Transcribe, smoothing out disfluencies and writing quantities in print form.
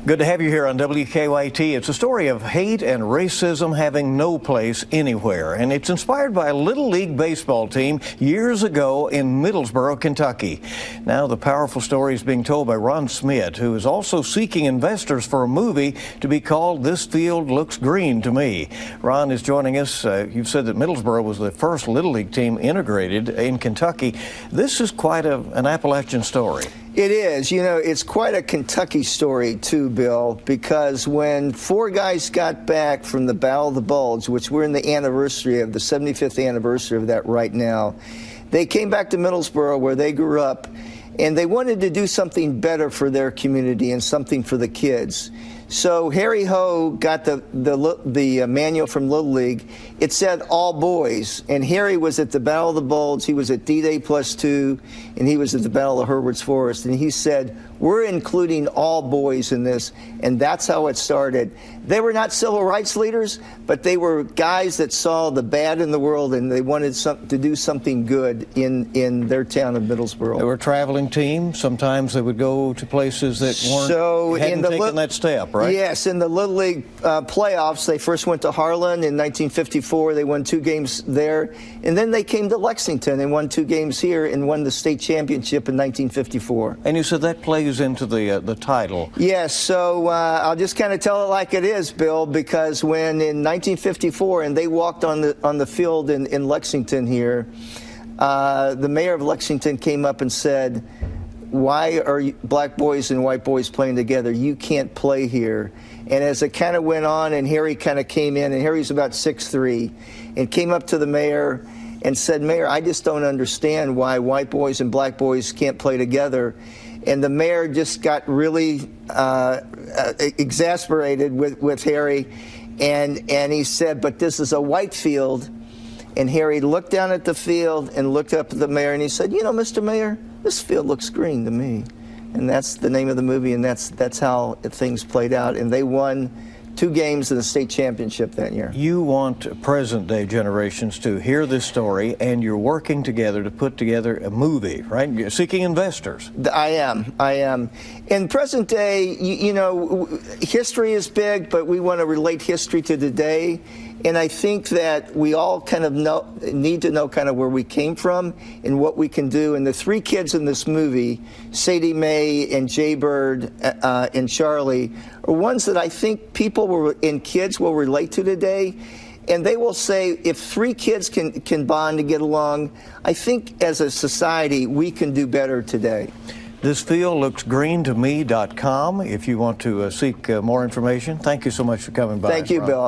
Good to have you here on WKYT. It's a story of hate and racism having no place anywhere, and it's inspired by a Little League baseball team years ago in Middlesboro, Kentucky. Now the powerful story is being told by Ron Schmidt, who is also seeking investors for a movie to be called This Field Looks Green to Me. Ron is joining us. You've said that Middlesboro was the first Little League team integrated in Kentucky. This is quite an Appalachian story. It is. You know, it's quite a Kentucky story, too, Bill, because when four guys got back from the Battle of the Bulge, which we're in the anniversary of, the 75th anniversary of that right now, they came back to Middlesboro, where they grew up, and they wanted to do something better for their community and something for the kids. So Harry Ho got the manual from Little League. It said all boys, and Harry was at the Battle of the Bulge, he was at D-Day +2, and he was at the Battle of Herbert's Forest, and he said, we're including all boys in this, and that's how it started. They were not civil rights leaders, but they were guys that saw the bad in the world, and they wanted to do something good in their town of Middlesboro. They were a traveling team. Sometimes they would go to places that hadn't taken that step, right? Yes, in the Little League playoffs, they first went to Harlan in 1954. They won 2 games there, and then they came to Lexington and won 2 games here and won the state championship in 1954. And you said that plays into the title. Yes, so I'll just kind of tell it like it is, Bill, because when in 1954 and they walked on the field in Lexington here, the mayor of Lexington came up and said, why are black boys and white boys playing together? You can't play here. And as it kind of went on, and Harry kind of came in, and Harry's about 6'3", and came up to the mayor and said, Mayor, I just don't understand why white boys and black boys can't play together. And the mayor just got really exasperated with Harry, and he said, but this is a white field. And Harry looked down at the field and looked up at the mayor, and he said, you know, Mr. Mayor, this field looks green to me. And that's the name of the movie, and that's how things played out. And they won 2 games in the state championship that year. You want present-day generations to hear this story, and you're working together to put together a movie, right? You're seeking investors. I am. In present day, you know, history is big, but we want to relate history to today. And I think that we all kind of need to know kind of where we came from and what we can do. And the 3 kids in this movie, Sadie Mae and Jay Bird and Charlie, are ones that I think people and kids will relate to today. And they will say, if 3 kids can bond and get along, I think as a society we can do better today. ThisFieldLooksGreenToMe.com if you want to seek more information. Thank you so much for coming by. Thank you, Bill.